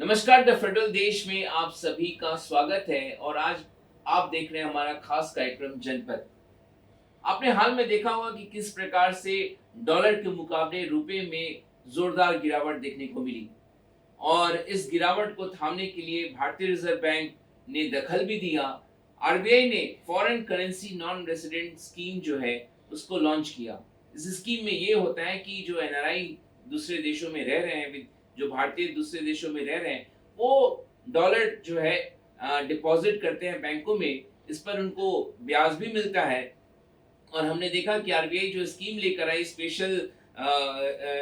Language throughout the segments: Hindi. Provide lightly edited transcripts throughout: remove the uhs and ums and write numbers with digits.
नमस्कार। द फेडरल देश में आप सभी का स्वागत है और आज आप देख रहे हैं हमारा खास कार्यक्रम जनपद। आपने हाल में देखा होगा कि किस प्रकार से डॉलर के मुकाबले रुपए में जोरदार गिरावट देखने को मिली और इस गिरावट को थामने के लिए भारतीय रिजर्व बैंक ने दखल भी दिया। आरबीआई ने foreign currency non resident scheme जो है उसको लॉन्च किया। इस स्कीम में ये होता है कि जो एनआरआई दूसरे देशों में रह रहे हैं, जो भारतीय दूसरे देशों में रह रहे हैं, वो डॉलर जो है डिपॉजिट करते हैं बैंकों में। इस पर उनको ब्याज भी मिलता है और हमने देखा कि आरबीआई जो स्कीम लेकर आई, स्पेशल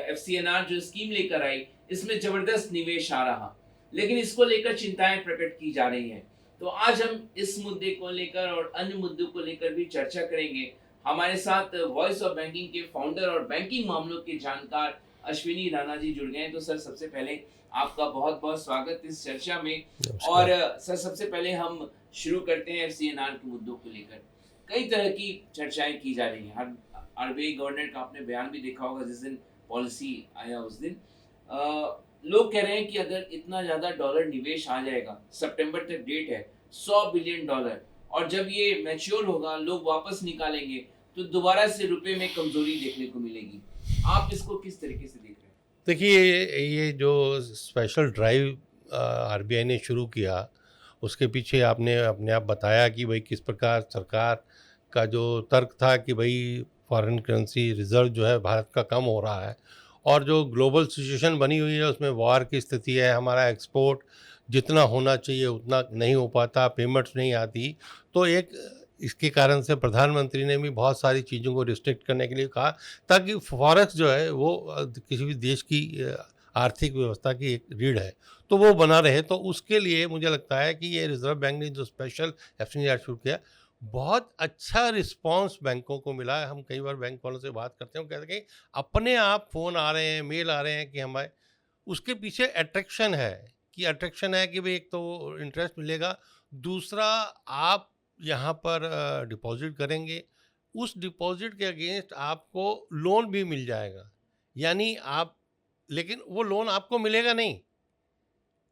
एफसीएनआर जो स्कीम लेकर आई, इसमें जबरदस्त निवेश आ रहा, लेकिन इसको लेकर चिंताएं प्रकट की जा रही हैं। तो आज हम इस मुद्दे को लेकर और अन्य मुद्दों को लेकर भी चर्चा करेंगे। हमारे साथ वॉइस ऑफ बैंकिंग के फाउंडर और बैंकिंग मामलों के जानकार अश्विनी राणा जी जुड़ गए हैं। तो सर, सबसे पहले आपका बहुत बहुत स्वागत इस चर्चा में। और सर, सबसे पहले हम शुरू करते हैं एफसीएनआर के मुद्दों को लेकर। कई तरह की चर्चाएं की जा रही हैं। आरबीआई गवर्नर का आपने बयान भी देखा होगा जिस दिन पॉलिसी आया उस दिन। लोग कह रहे हैं कि अगर इतना ज्यादा डॉलर निवेश आ जाएगा, सितंबर तक डेट है, 100 बिलियन डॉलर, और जब ये मैच्योर होगा, लोग वापस निकालेंगे, तो दोबारा से रुपए में कमजोरी देखने को मिलेगी। आप इसको किस तरीके से देख रहे हैं? देखिए, ये जो स्पेशल ड्राइव आरबीआई ने शुरू किया, उसके पीछे आपने अपने आप बताया कि भाई किस प्रकार सरकार का जो तर्क था कि भाई फॉरेन करेंसी रिजर्व जो है भारत का कम हो रहा है और जो ग्लोबल सिचुएशन बनी हुई है उसमें वॉर की स्थिति है, हमारा एक्सपोर्ट जितना होना चाहिए उतना नहीं हो पाता, पेमेंट्स नहीं आती। तो एक इसके कारण से प्रधानमंत्री ने भी बहुत सारी चीज़ों को रिस्ट्रिक्ट करने के लिए कहा ताकि फॉरेक्स जो है वो किसी भी देश की आर्थिक व्यवस्था की एक रीढ़ है तो वो बना रहे। तो उसके लिए मुझे लगता है कि ये रिजर्व बैंक ने जो स्पेशल एफसीआर शुरू किया, बहुत अच्छा रिस्पांस बैंकों को मिला है। हम कई बार बैंक वालों से बात करते हैं, वो कहते हैं कि अपने आप फ़ोन आ रहे हैं, मेल आ रहे हैं कि हमारे उसके पीछे अट्रैक्शन है कि भाई एक तो इंटरेस्ट मिलेगा, दूसरा आप यहाँ पर डिपॉजिट करेंगे, उस डिपॉजिट के अगेंस्ट आपको लोन भी मिल जाएगा। यानी आप, लेकिन वो लोन आपको मिलेगा नहीं,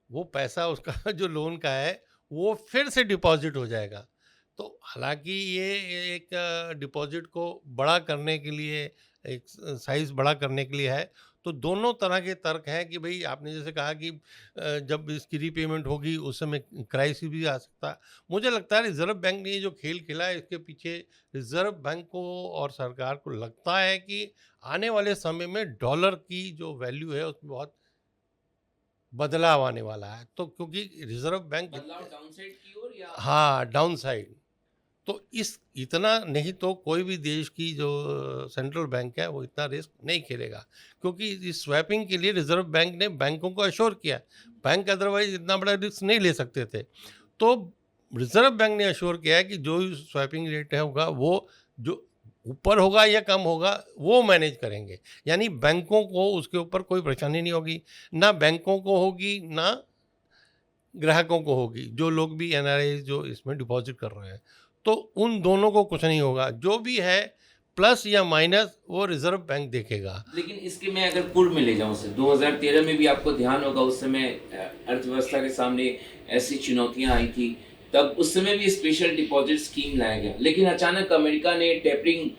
वो पैसा उसका जो लोन का है वो फिर से डिपॉजिट हो जाएगा। तो हालांकि ये एक डिपॉजिट को बड़ा करने के लिए, एक साइज़ बड़ा करने के लिए है। तो दोनों तरह के तर्क हैं कि भाई आपने जैसे कहा कि जब इसकी रीपेमेंट होगी उस समय क्राइसिस भी आ सकता है। मुझे लगता है रिज़र्व बैंक ने ये जो खेल खेला है इसके पीछे रिज़र्व बैंक को और सरकार को लगता है कि आने वाले समय में डॉलर की जो वैल्यू है उसमें बहुत बदलाव आने वाला है। तो क्योंकि रिज़र्व बैंक बदलाव डाउनसाइड की ओर या हाँ, डाउन साइड। तो इस इतना नहीं तो कोई भी देश की जो सेंट्रल बैंक है वो इतना रिस्क नहीं खेलेगा, क्योंकि इस स्वैपिंग के लिए रिज़र्व बैंक ने बैंकों को अश्योर किया। बैंक अदरवाइज़ इतना बड़ा रिस्क नहीं ले सकते थे। तो रिज़र्व बैंक ने अश्योर किया है कि जो स्वैपिंग रेट है होगा वो जो ऊपर होगा या कम होगा वो मैनेज करेंगे। यानी बैंकों को उसके ऊपर कोई परेशानी नहीं होगी, ना बैंकों को होगी, ना ग्राहकों को होगी, जो लोग भी एनआरआई जो इसमें डिपॉजिट कर रहे हैं। तो उन दोनों को कुछ नहीं होगा, जो भी है प्लस या माइनस वो रिजर्व बैंक देखेगा। लेकिन इसके मैं अगर पूर्व में ले जाऊं सर, 2013 में भी आपको ध्यान होगा, उस समय अर्थव्यवस्था के सामने ऐसी चुनौतियां आई थी। तब उस समय भी स्पेशल डिपॉजिट स्कीम लाया गया, लेकिन अचानक अमेरिका ने टेपरिंग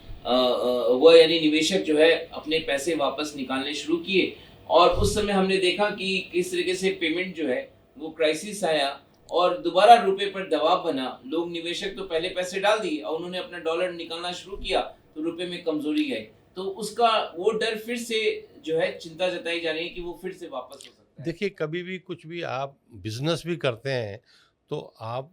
हुआ, यानी निवेशक जो है अपने पैसे वापस निकालने शुरू किए। और उस समय हमने देखा कि किस तरीके से पेमेंट जो है वो क्राइसिस आया और दोबारा रुपए पर दबाव बना। लोग, निवेशक तो पहले पैसे डाल दिए और उन्होंने अपना डॉलर निकालना शुरू किया, तो रुपए में कमजोरी आई। तो उसका वो डर फिर से जो है, चिंता जताई जा रही है कि वो फिर से वापस हो सकता है। देखिए, कभी भी कुछ भी आप बिजनेस भी करते हैं तो आप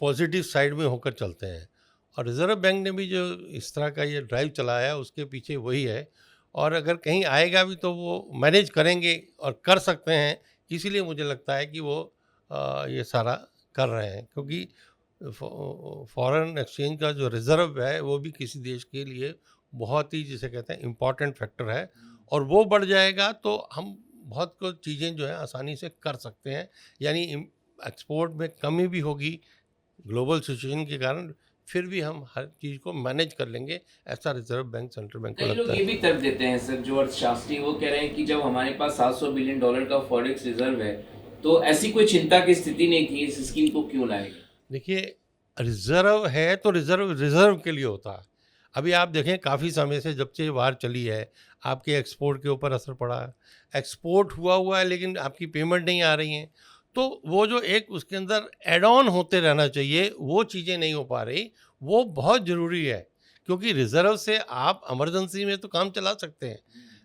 पॉजिटिव साइड में होकर चलते हैं, और रिज़र्व बैंक ने भी जो इस तरह का ये ड्राइव चलाया है उसके पीछे वही है। और अगर कहीं आएगा भी तो वो मैनेज करेंगे और कर सकते हैं। इसीलिए मुझे लगता है कि वो ये सारा कर रहे हैं, क्योंकि फॉरेन एक्सचेंज का जो रिज़र्व है वो भी किसी देश के लिए बहुत ही, जिसे कहते हैं, इम्पॉर्टेंट फैक्टर है। और वो बढ़ जाएगा तो हम बहुत कुछ चीज़ें जो है आसानी से कर सकते हैं। यानी एक्सपोर्ट में कमी भी होगी ग्लोबल सिचुएशन के कारण, फिर भी हम हर चीज़ को मैनेज कर लेंगे, ऐसा रिजर्व बैंक, सेंट्रल बैंक को कई लोग लगता ये है। भी तर्क देते हैं सर, जो अर्थशास्त्री, वो कह रहे हैं कि जब हमारे पास 700 बिलियन डॉलर का फॉरेक्स रिजर्व है तो ऐसी कोई चिंता की स्थिति नहीं थी, इस स्कीम को क्यों लाए गए? देखिए, रिज़र्व है तो रिज़र्व रिज़र्व के लिए होता है। अभी आप देखें काफ़ी समय से जब से ये वार चली है, आपके एक्सपोर्ट के ऊपर असर पड़ा है। एक्सपोर्ट हुआ है लेकिन आपकी पेमेंट नहीं आ रही हैं। तो वो जो एक उसके अंदर ऐड ऑन होते रहना चाहिए, वो चीज़ें नहीं हो पा रही, वो बहुत ज़रूरी है। क्योंकि रिज़र्व से आप इमरजेंसी में तो काम चला सकते हैं।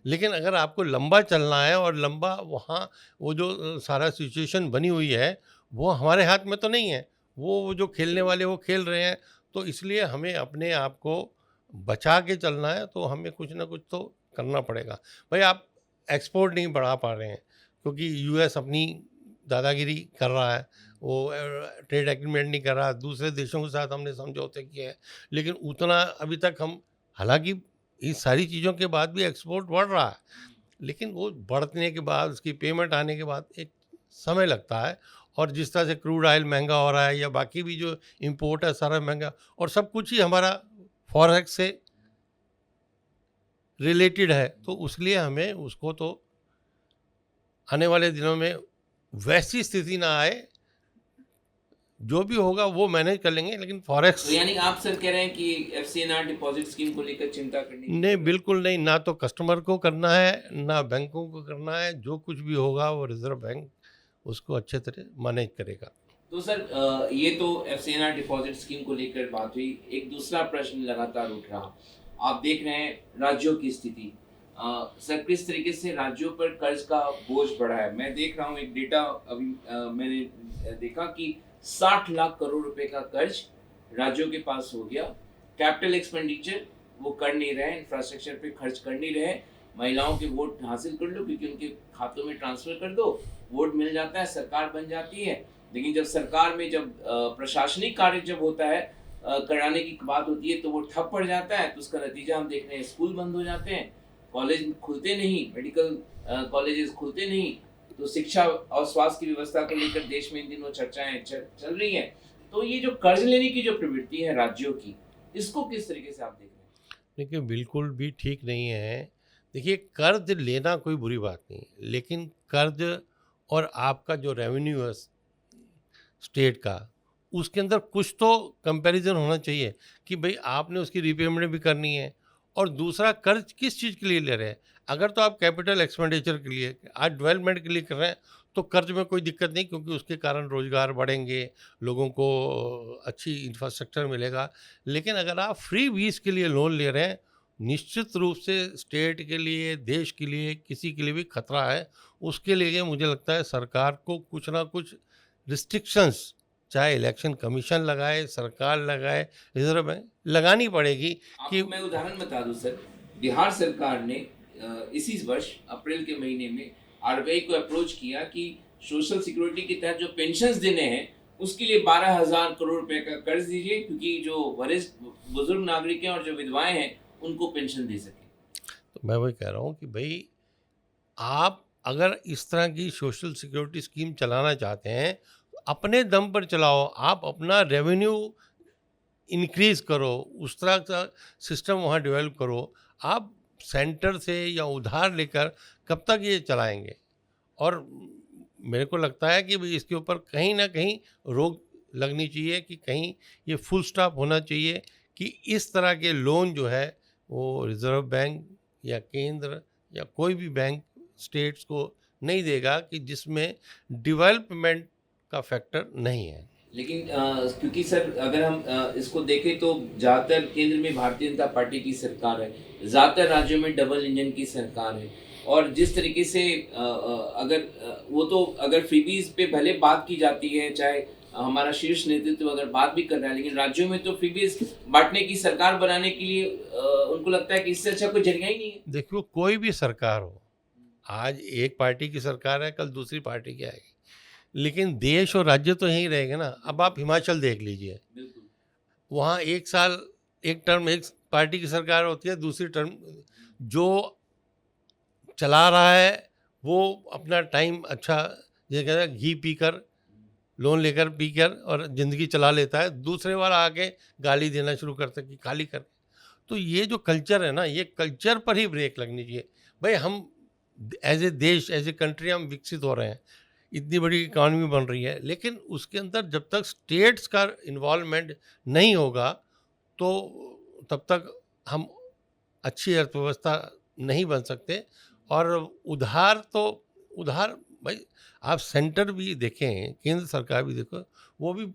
लेकिन अगर आपको लंबा चलना है और लंबा वहाँ वो जो सारा सिचुएशन बनी हुई है, वो हमारे हाथ में तो नहीं है। वो जो खेलने वाले वो खेल रहे हैं, तो इसलिए हमें अपने आप को बचा के चलना है, तो हमें कुछ ना कुछ तो करना पड़ेगा। भाई आप एक्सपोर्ट नहीं बढ़ा पा रहे हैं क्योंकि यूएस अपनी दादागिरी कर रहा है, वो ट्रेड एग्रीमेंट नहीं कर रहा, दूसरे देशों के साथ हमने समझौते किए हैं, लेकिन उतना अभी तक हम, हालांकि इस सारी चीज़ों के बाद भी एक्सपोर्ट बढ़ रहा है, लेकिन वो बढ़ने के बाद उसकी पेमेंट आने के बाद एक समय लगता है। और जिस तरह से क्रूड ऑयल महंगा हो रहा है या बाकी भी जो इंपोर्ट है सारा महंगा, और सब कुछ ही हमारा फॉरेक्स से रिलेटेड है, तो इसलिए हमें उसको तो आने वाले दिनों में वैसी स्थिति ना आए, जो भी होगा वो मैनेज कर लेंगे, लेकिन फॉरेक्स तो यानी आप सर कह रहे हैं कि एफसीएनआर डिपॉजिट स्कीम को लेकर चिंता करनी की नहीं, जरूरत बिल्कुल नहीं। ना तो कस्टमर को करना है, ना बैंकों को करना है। जो कुछ भी होगा वो रिजर्व बैंक उसको अच्छे तरह मैनेज करेगा। तो सर ये तो एफसीएनआर डिपॉजिट स्कीम को लेकर बात हुई। एक दूसरा प्रश्न लगातार उठ रहा, आप देख रहे हैं राज्यों की स्थिति। सर किस तरीके से राज्यों पर कर्ज का बोझ बढ़ा है। मैं देख रहा हूँ एक डेटा अभी मैंने देखा कि 60 लाख करोड़ रुपए का कर्ज राज्यों के पास हो गया। कैपिटल एक्सपेंडिचर वो कर नहीं रहे, इंफ्रास्ट्रक्चर पे खर्च कर नहीं रहे। महिलाओं के वोट हासिल कर लो क्योंकि उनके खातों में ट्रांसफर कर दो, वोट मिल जाता है, सरकार बन जाती है। लेकिन जब सरकार में जब प्रशासनिक कार्य जब होता है, कराने की बात होती है, तो वो ठप पड़ जाता है। तो उसका नतीजा हम देख रहे हैं, स्कूल बंद हो जाते हैं, कॉलेज खुलते नहीं, मेडिकल कॉलेजेस खुलते नहीं। तो शिक्षा और स्वास्थ्य की व्यवस्था को लेकर देश में इन दिनों चर्चाएं चल रही हैं। तो ये जो कर्ज लेने की जो प्रवृत्ति है राज्यों की, इसको किस तरीके से आप देख रहे हैं? देखिए, बिल्कुल भी ठीक नहीं है। देखिए, कर्ज लेना कोई बुरी बात नहीं, लेकिन कर्ज और आपका जो रेवेन्यू है स्टेट का, उसके अंदर कुछ तो कंपैरिजन होना चाहिए कि भाई आपने उसकी रीपेमेंट भी करनी है। और दूसरा, कर्ज किस चीज़ के लिए ले रहे हैं? अगर तो आप कैपिटल एक्सपेंडिचर के लिए, आज डेवलपमेंट के लिए कर रहे हैं, तो कर्ज में कोई दिक्कत नहीं, क्योंकि उसके कारण रोज़गार बढ़ेंगे, लोगों को अच्छी इंफ्रास्ट्रक्चर मिलेगा। लेकिन अगर आप फ्री बीस के लिए लोन ले रहे हैं, निश्चित रूप से स्टेट के लिए, देश के लिए, किसी के लिए भी खतरा है। उसके लिए मुझे लगता है सरकार को कुछ ना कुछ रिस्ट्रिक्शंस, चाहे इलेक्शन कमीशन लगाए, सरकार लगाए, रिजर्व बैंक लगानी पड़ेगी कि आपको मैं उदाहरण बता दूं सर, बिहार सरकार ने इसी वर्ष अप्रैल के महीने में आरबीआई को अप्रोच किया कि सोशल सिक्योरिटी के तहत जो पेंशन्स देने हैं, उसके लिए 12,000 करोड़ रुपए का कर्ज दीजिए, क्योंकि जो वरिष्ठ बुजुर्ग नागरिक हैं और जो विधवाएं हैं, उनको पेंशन दे सके। तो मैं वही कह रहा हूँ कि भाई आप अगर इस तरह की सोशल सिक्योरिटी स्कीम चलाना चाहते हैं, तो अपने दम पर चलाओ। आप अपना रेवेन्यू इंक्रीज करो, उस तरह का सिस्टम वहाँ डेवलप करो। आप सेंटर से या उधार लेकर कब तक ये चलाएंगे? और मेरे को लगता है कि भाई इसके ऊपर कहीं ना कहीं रोक लगनी चाहिए, कि कहीं ये फुल स्टॉप होना चाहिए कि इस तरह के लोन जो है वो रिजर्व बैंक या केंद्र या कोई भी बैंक स्टेट्स को नहीं देगा, कि जिसमें डेवलपमेंट का फैक्टर नहीं है। लेकिन क्योंकि सर अगर हम इसको देखें तो ज़्यादातर केंद्र में भारतीय जनता पार्टी की सरकार है, ज़्यादातर राज्यों में डबल इंजन की सरकार है। और जिस तरीके से वो तो अगर फ्रीबीज पे भले बात की जाती है, चाहे हमारा शीर्ष नेतृत्व अगर बात भी कर रहा है, लेकिन राज्यों में तो फ्रीबीज बांटने की सरकार बनाने के लिए उनको लगता है कि इससे अच्छा कोई जरिया ही नहीं है। देखो, कोई भी सरकार हो, आज एक पार्टी की सरकार है, कल दूसरी पार्टी की आएगी, लेकिन देश और राज्य तो यहीं रहेंगे ना। अब आप हिमाचल देख लीजिए, बिल्कुल। वहाँ एक साल एक टर्म एक पार्टी की सरकार होती है, दूसरी टर्म जो चला रहा है वो अपना टाइम अच्छा, जैसे कहते हैं घी पीकर, लोन लेकर पीकर और ज़िंदगी चला लेता है, दूसरे वाला आके गाली देना शुरू करता है कि खाली कर। तो ये जो कल्चर है ना, ये कल्चर पर ही ब्रेक लगनी चाहिए। भाई हम एज ए देश, एज ए कंट्री हम विकसित हो रहे हैं, इतनी बड़ी इकॉनमी बन रही है, लेकिन उसके अंदर जब तक स्टेट्स का इन्वॉल्वमेंट नहीं होगा तो तब तक हम अच्छी अर्थव्यवस्था नहीं बन सकते। और उधार तो उधार भाई, आप सेंटर भी देखें, केंद्र सरकार भी देखो, वो भी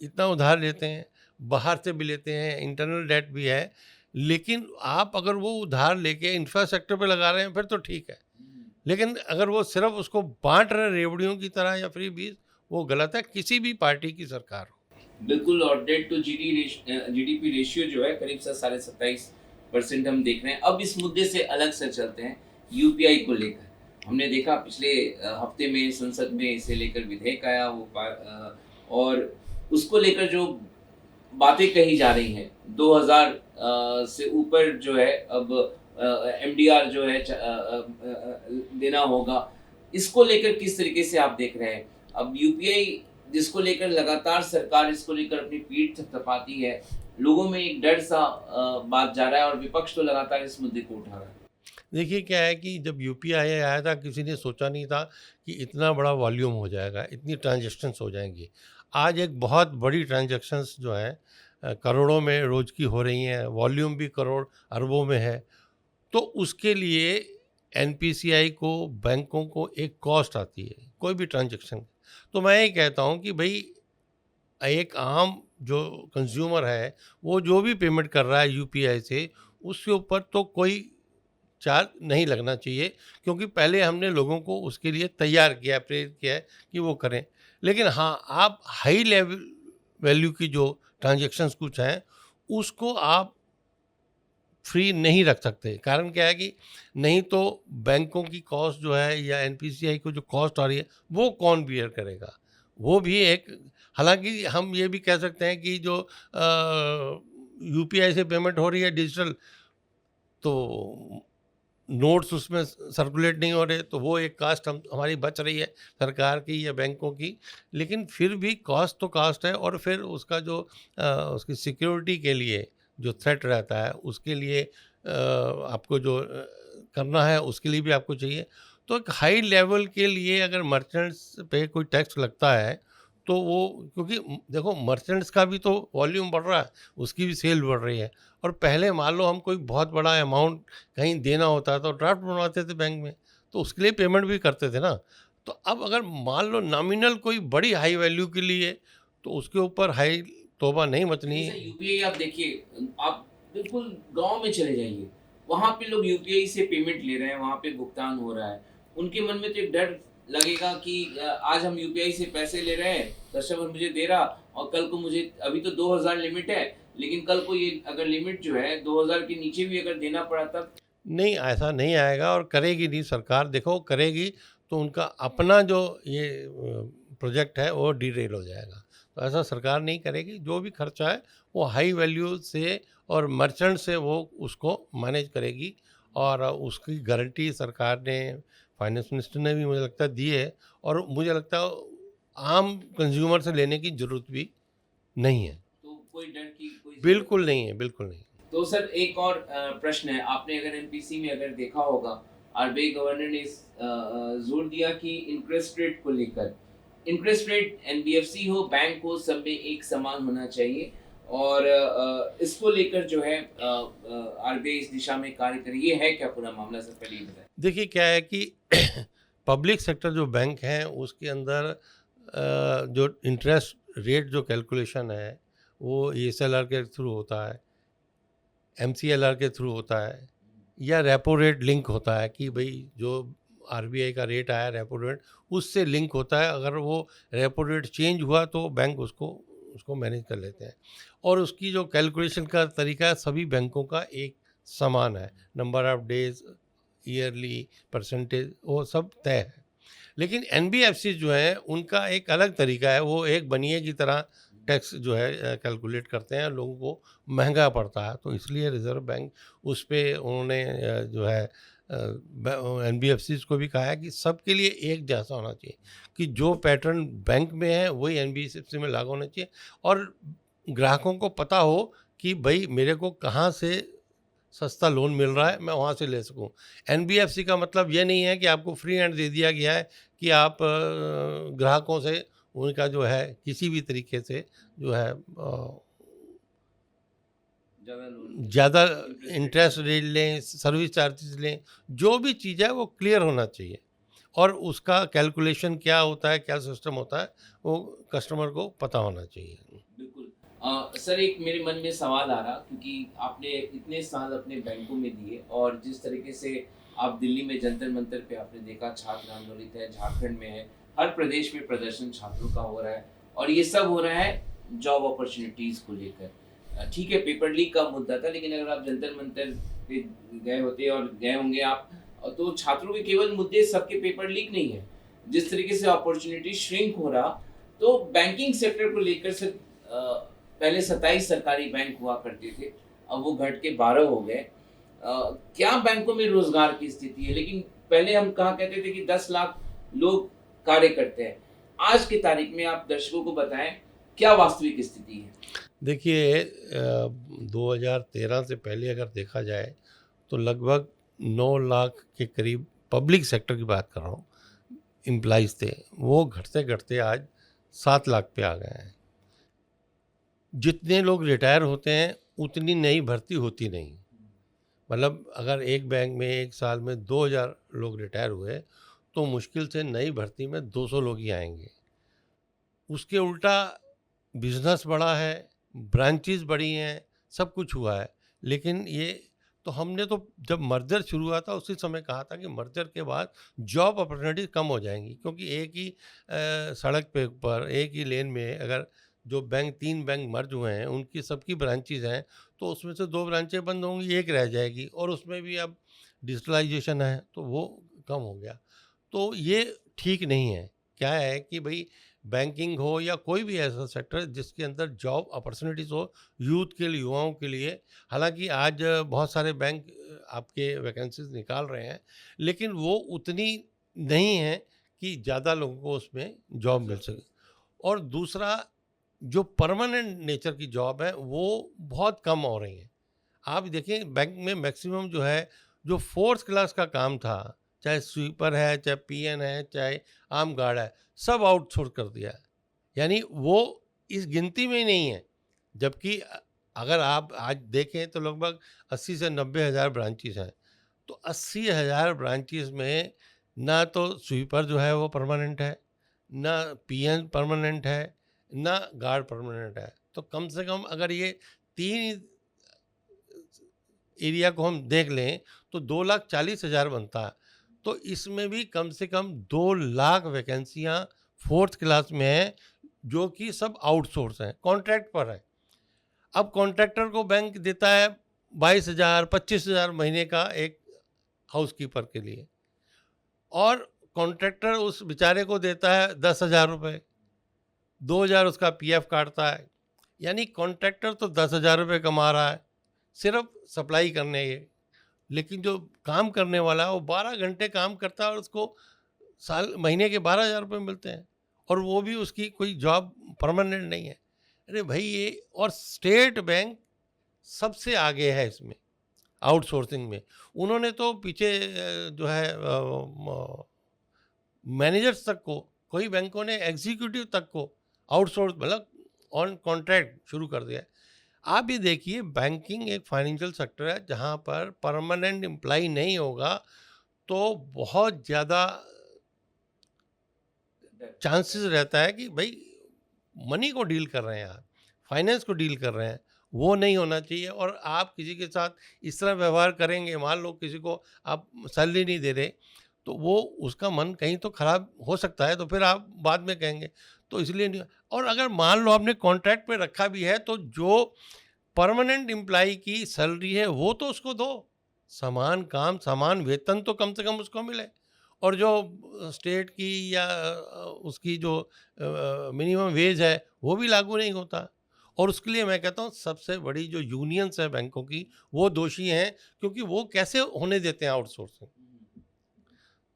इतना उधार लेते हैं, बाहर से भी लेते हैं, इंटरनल डेट भी है। लेकिन आप अगर वो उधार लेके इंफ्रास्ट्रक्चर पे लगा रहे हैं फिर तो ठीक है, लेकिन अगर वो सिर्फ उसको बांट रहे हैं रेवड़ियों की तरह या फ्री बीज, वो गलत है, किसी भी पार्टी की सरकार हो। बिल्कुल। और डेट टू जीडीपी रेशियो जो है करीब 27.5% हम देख रहे हैं। अब इस मुद्दे से अलग से चलते हैं, यूपीआई को लेकर। हमने देखा पिछले हफ्ते में संसद में इसे लेकर विधेयक आया और उसको लेकर जो बातें कही जा रही हैं, 2000 से ऊपर जो है अब एमडीआर जो है देना होगा। इसको लेकर किस तरीके से आप देख रहे हैं? अब यूपीआई जिसको लेकर लगातार सरकार इसको लेकर अपनी पीठ थपथपाती है, लोगों में एक डर सा बात जा रहा है और विपक्ष तो लगातार इस मुद्दे को उठा रहा है। देखिए क्या है कि जब यूपीआई आया था किसी ने सोचा नहीं था कि इतना बड़ा वॉल्यूम हो जाएगा, इतनी ट्रांजैक्शंस हो जाएंगी। आज एक बहुत बड़ी ट्रांजैक्शंस जो है करोड़ों में रोज़ की हो रही हैं, वॉल्यूम भी करोड़ अरबों में है। तो उसके लिए एनपीसीआई को, बैंकों को एक कॉस्ट आती है कोई भी ट्रांजैक्शन। तो मैं ये कहता हूँ कि भाई एक आम जो कंज्यूमर है वो जो भी पेमेंट कर रहा है यूपीआई से, उसके ऊपर तो कोई चार्ज नहीं लगना चाहिए, क्योंकि पहले हमने लोगों को उसके लिए तैयार किया, प्रेरित किया है कि वो करें। लेकिन हाँ, आप हाई लेवल वैल्यू की जो ट्रांजैक्शंस कुछ हैं उसको आप फ्री नहीं रख सकते। कारण क्या है कि नहीं तो बैंकों की कॉस्ट जो है या एनपीसीआई को जो कॉस्ट आ रही है वो कौन बियर करेगा? वो भी एक, हालांकि हम ये भी कह सकते हैं कि जो यूपीआई से पेमेंट हो रही है डिजिटल, तो नोट्स उसमें सर्कुलेट नहीं हो रहे, तो वो एक कास्ट हमारी बच रही है सरकार की या बैंकों की। लेकिन फिर भी कॉस्ट तो कास्ट है, और फिर उसका जो उसकी सिक्योरिटी के लिए जो थ्रेट रहता है उसके लिए आपको जो करना है उसके लिए भी आपको चाहिए। तो एक हाई लेवल के लिए अगर मर्चेंट्स पे कोई टैक्स लगता है तो वो, क्योंकि देखो मर्चेंट्स का भी तो वॉल्यूम बढ़ रहा है, उसकी भी सेल बढ़ रही है। और पहले मान लो हम कोई बहुत बड़ा अमाउंट कहीं देना होता तो ड्राफ्ट बनवाते थे बैंक में, तो उसके लिए पेमेंट भी करते थे ना। तो अब अगर मान लो नॉमिनल कोई बड़ी हाई वैल्यू के लिए, तो उसके ऊपर हाई तौबा नहीं मचनी। जैसे यूपीआई आप देखिए, आप बिल्कुल गांव में चले जाइए, वहां पे लोग यूपीआई से पेमेंट ले रहे हैं, वहां पे भुगतान हो रहा है। उनके मन में तो एक डर लगेगा कि आज हम यूपीआई से पैसे ले रहे हैं, कस्टमर मुझे दे रहा, और कल को मुझे, अभी तो 2000 लिमिट है, लेकिन कल को ये अगर लिमिट जो है 2000 के नीचे भी अगर देना पड़ा तब। नहीं, ऐसा नहीं आएगा और करेगी नहीं सरकार। देखो करेगी तो उनका अपना जो ये प्रोजेक्ट है वो डीरेल हो जाएगा। तो ऐसा सरकार नहीं करेगी। जो भी खर्चा है वो हाई वैल्यू से और मर्चेंट से वो उसको मैनेज करेगी, और उसकी गारंटी सरकार ने, फाइनेंस मिनिस्टर ने भी मुझे लगता है दी है। और मुझे लगता है आम कंज्यूमर से लेने की ज़रूरत भी नहीं है। तो कोई डर की कोई बिल्कुल नहीं है, बिल्कुल नहीं। तो सर एक और प्रश्न है, आपने अगर एमपीसी में अगर देखा होगा, आरबीआई गवर्नर ने जोर दिया कि इंटरेस्ट रेट को लेकर, इंटरेस्ट रेट एनबीएफसी हो, बैंक हो, सब में एक समान होना चाहिए। और इसको लेकर जो है आरबीआई इस दिशा में कार्य करे। ये है क्या पूरा मामला सर, पहले ये बताएं। देखिए क्या है कि पब्लिक सेक्टर जो बैंक हैं उसके अंदर जो इंटरेस्ट रेट जो कैलकुलेशन है वो ईएसएलआर के थ्रू होता है, एमसीएलआर के थ्रू होता है, या रेपो रेट लिंक होता है कि भाई जो आरबीआई का रेट आया रेपो रेट उससे लिंक होता है। अगर वो रेपो रेट चेंज हुआ तो बैंक उसको उसको मैनेज कर लेते हैं। और उसकी जो कैलकुलेशन का तरीका है सभी बैंकों का एक समान है, number of days, yearly, percentage, वो सब तय है। लेकिन एनबीएफसी जो है उनका एक अलग तरीका है, वो एक बनिए की तरह टैक्स जो है कैलकुलेट करते हैं, लोगों को महंगा पड़ता है। तो इसलिए रिजर्व बैंक उस पर उन्होंने जो है एनबीएफसी को भी कहा है कि सबके लिए एक जैसा होना चाहिए, कि जो पैटर्न बैंक में है वही एनबीएफसी में लागू होना चाहिए, और ग्राहकों को पता हो कि भाई मेरे को कहाँ से सस्ता लोन मिल रहा है, मैं वहाँ से ले सकूँ। एनबीएफसी का मतलब ये नहीं है कि आपको फ्री हैंड दे दिया गया है कि आप ग्राहकों से उनका जो है किसी भी तरीके से जो है ज़्यादा इंटरेस्ट रेट लें, सर्विस चार्जेस लें, जो भी चीज़ है वो क्लियर होना चाहिए और उसका कैलकुलेशन क्या होता है, क्या सिस्टम होता है, वो कस्टमर को पता होना चाहिए। बिल्कुल। सर, एक मेरे मन में सवाल आ रहा, क्योंकि आपने इतने साल अपने बैंकों में दिए और जिस तरीके से आप दिल्ली में जंतर मंतर पे आपने देखा छात्र आंदोलित है, झारखंड में है, हर प्रदेश में प्रदर्शन छात्रों का हो रहा है और ये सब हो रहा है जॉब अपॉर्चुनिटीज को लेकर। ठीक है, पेपर लीक का मुद्दा था, लेकिन अगर आप जंतर मंतर पे गए होते और गए होंगे आप, तो छात्रों के केवल मुद्दे सबके पेपर लीक नहीं है। जिस तरीके से अपॉर्चुनिटी श्रिंक हो रहा, तो बैंकिंग सेक्टर को लेकर से पहले 27 सरकारी बैंक हुआ करते थे, अब वो घट के 12 हो गए। क्या बैंकों में रोजगार की स्थिति है? लेकिन पहले हम कहा कहते थे कि 10 लाख लोग कार्य करते हैं। आज की तारीख में आप दर्शकों को बताएं क्या वास्तविक स्थिति है? देखिए 2013 से पहले अगर देखा जाए तो लगभग 9 लाख के करीब पब्लिक सेक्टर की बात कर रहा हूँ एम्प्लॉइज़ थे, वो घटते घटते आज 7 लाख पे आ गए हैं। जितने लोग रिटायर होते हैं उतनी नई भर्ती होती नहीं। मतलब अगर एक बैंक में एक साल में 2000 लोग रिटायर हुए तो मुश्किल से नई भर्ती में 200 लोग ही आएंगे। उसके उल्टा बिजनेस बढ़ा है, ब्रांचेस बढ़ी हैं, सब कुछ हुआ है, लेकिन ये तो हमने तो जब मर्जर शुरू हुआ था उसी समय कहा था कि मर्जर के बाद जॉब अपॉर्चुनिटीज कम हो जाएंगी, क्योंकि एक ही सड़क पे ऊपर एक ही लेन में अगर जो बैंक 3 बैंक मर्ज हुए हैं उनकी सबकी ब्रांचेज हैं तो उसमें से 2 ब्रांचें बंद होंगी, एक रह जाएगी और उसमें भी अब डिजिटलाइजेशन है तो वो कम हो गया। तो ये ठीक नहीं है। क्या है कि भाई बैंकिंग हो या कोई भी ऐसा सेक्टर जिसके अंदर जॉब अपॉर्चुनिटीज़ हो यूथ के लिए, युवाओं के लिए। हालांकि आज बहुत सारे बैंक आपके वैकेंसीज निकाल रहे हैं, लेकिन वो उतनी नहीं है कि ज़्यादा लोगों को उसमें जॉब मिल सके। और दूसरा, जो परमानेंट नेचर की जॉब है वो बहुत कम हो रही है। आप देखें बैंक में मैक्सिमम जो है, जो फोर्थ क्लास का काम था, चाहे स्वीपर है, चाहे पीएन है, चाहे आम गार्ड है, सब आउटसोर्स कर दिया है। यानी वो इस गिनती में ही नहीं है। जबकि अगर आप आज देखें तो लगभग 80 से 90 हज़ार ब्रांचेस हैं, तो 80 हज़ार ब्रांचेस में ना तो स्वीपर जो है वो परमानेंट है, ना पीएन परमानेंट है, ना गार्ड परमानेंट है। तो कम से कम अगर ये 3 एरिया को हम देख लें तो 2,40,000 बनता है। तो इसमें भी कम से कम 2 लाख वैकेंसियाँ फोर्थ क्लास में हैं, जो कि सब आउटसोर्स हैं, कॉन्ट्रैक्ट पर है। अब कॉन्ट्रैक्टर को बैंक देता है 22,000 25,000 महीने का एक हाउसकीपर के लिए, और कॉन्ट्रैक्टर उस बेचारे को देता है 10,000 रुपये, 2,000 उसका पीएफ काटता है। यानी कॉन्ट्रैक्टर तो 10,000 रुपये कमा रहा है सिर्फ सप्लाई करने के, लेकिन जो काम करने वाला है वो 12 घंटे काम करता है और उसको महीने के 12,000 रुपये मिलते हैं, और वो भी उसकी कोई जॉब परमानेंट नहीं है। अरे भाई ये, और स्टेट बैंक सबसे आगे है इसमें आउटसोर्सिंग में। उन्होंने तो पीछे जो है मैनेजर्स तक को, कई बैंकों ने एग्जीक्यूटिव तक को आउटसोर्स, मतलब ऑन कॉन्ट्रैक्ट शुरू कर दिया है। आप ये देखिए, बैंकिंग एक फाइनेंशियल सेक्टर है जहाँ पर परमानेंट एम्प्लॉई नहीं होगा तो बहुत ज़्यादा चांसेस रहता है कि भाई मनी को डील कर रहे हैं आप, फाइनेंस को डील कर रहे हैं, वो नहीं होना चाहिए। और आप किसी के साथ इस तरह व्यवहार करेंगे, मान लो किसी को आप सैलरी नहीं दे रहे, तो वो उसका मन कहीं तो खराब हो सकता है, तो फिर आप बाद में कहेंगे, तो इसलिए नहीं। और अगर मान लो आपने कॉन्ट्रैक्ट पे रखा भी है तो जो परमानेंट एम्प्लॉई की सैलरी है वो तो उसको दो, समान काम समान वेतन तो कम से कम उसको मिले। और जो स्टेट की या उसकी जो मिनिमम वेज है वो भी लागू नहीं होता। और उसके लिए मैं कहता हूँ सबसे बड़ी जो यूनियंस है बैंकों की वो दोषी हैं, क्योंकि वो कैसे होने देते हैं आउटसोर्सिंग।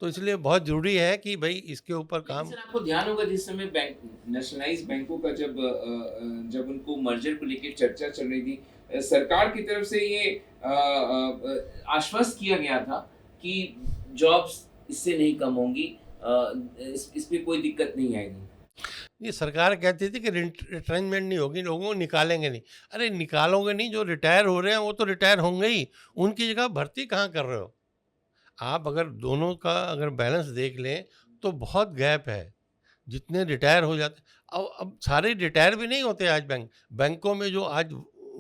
तो इसलिए बहुत ज़रूरी है कि भाई इसके ऊपर लेकिन काम। सर आपको ध्यान होगा जिस समय बैंक नेशनलाइज बैंकों का जब उनको मर्जर को लेकर चर्चा चल रही थी, सरकार की तरफ से ये आश्वस्त किया गया था कि जॉब्स इससे नहीं कम होंगी, इस पे कोई दिक्कत नहीं आएगी। ये सरकार कहती थी कि रिट्रेंचमेंट नहीं होगी, लोगों को निकालेंगे नहीं। अरे निकालोगे नहीं, जो रिटायर हो रहे हैं वो तो रिटायर होंगे ही, उनकी जगह भर्ती कहाँ कर रहे हो? आप अगर दोनों का अगर बैलेंस देख लें तो बहुत गैप है। जितने रिटायर हो जाते, अब सारे रिटायर भी नहीं होते आज बैंकों में जो आज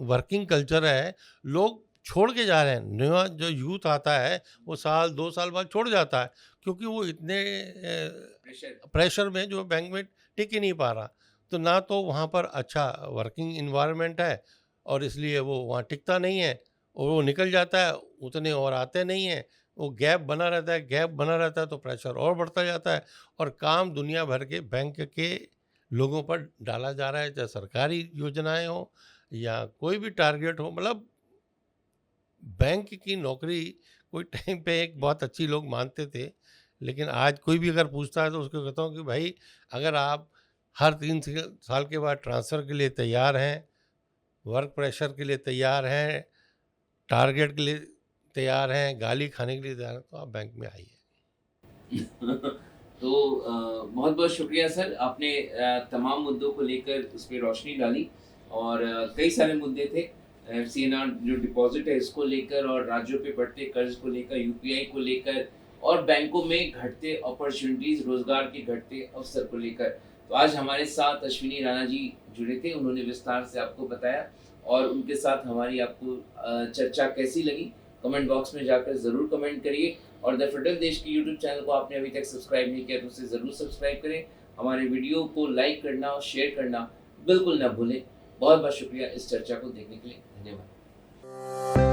वर्किंग कल्चर है, लोग छोड़ के जा रहे हैं। नया जो यूथ आता है वो साल 2 साल बाद छोड़ जाता है, क्योंकि वो इतने प्रेशर। प्रेशर में जो बैंक में टिक ही नहीं पा रहा। तो ना तो वहाँ पर अच्छा वर्किंग एनवायरनमेंट है और इसलिए वो वहाँ टिकता नहीं है, और वो निकल जाता है, उतने और आते नहीं हैं। वो गैप बना रहता है, गैप बना रहता है, तो प्रेशर और बढ़ता जाता है और काम दुनिया भर के बैंक के लोगों पर डाला जा रहा है, चाहे सरकारी योजनाएँ हों या कोई भी टारगेट हो। मतलब बैंक की नौकरी कोई टाइम पे एक बहुत अच्छी लोग मानते थे, लेकिन आज कोई भी अगर पूछता है तो उसको कहता हूँ कि भाई, अगर आप हर 3 साल के बाद ट्रांसफ़र के लिए तैयार हैं, वर्क प्रेशर के लिए तैयार हैं, टारगेट के लिए तैयार हैं, गाली खाने के लिए तैयार हैं, तो आप बैंक में आइए। तो बहुत बहुत शुक्रिया सर, आपने तमाम मुद्दों को लेकर उस पर रोशनी डाली और कई सारे मुद्दे थे, एफसीएनआर जो डिपॉजिट है इसको लेकर और राज्यों पे बढ़ते कर्ज को लेकर, यूपीआई को लेकर और बैंकों में घटते अपॉर्चुनिटीज, रोजगार के घटते अवसर को लेकर। तो आज हमारे साथ अश्विनी राणा जी जुड़े थे, उन्होंने विस्तार से आपको बताया और उनके साथ हमारी आपको चर्चा कैसी लगी कमेंट बॉक्स में जाकर ज़रूर कमेंट करिए और द फेडरल देश के यूट्यूब चैनल को आपने अभी तक सब्सक्राइब नहीं किया तो उसे ज़रूर सब्सक्राइब करें। हमारे वीडियो को लाइक करना और शेयर करना बिल्कुल ना भूलें। बहुत बहुत शुक्रिया इस चर्चा को देखने के लिए। धन्यवाद।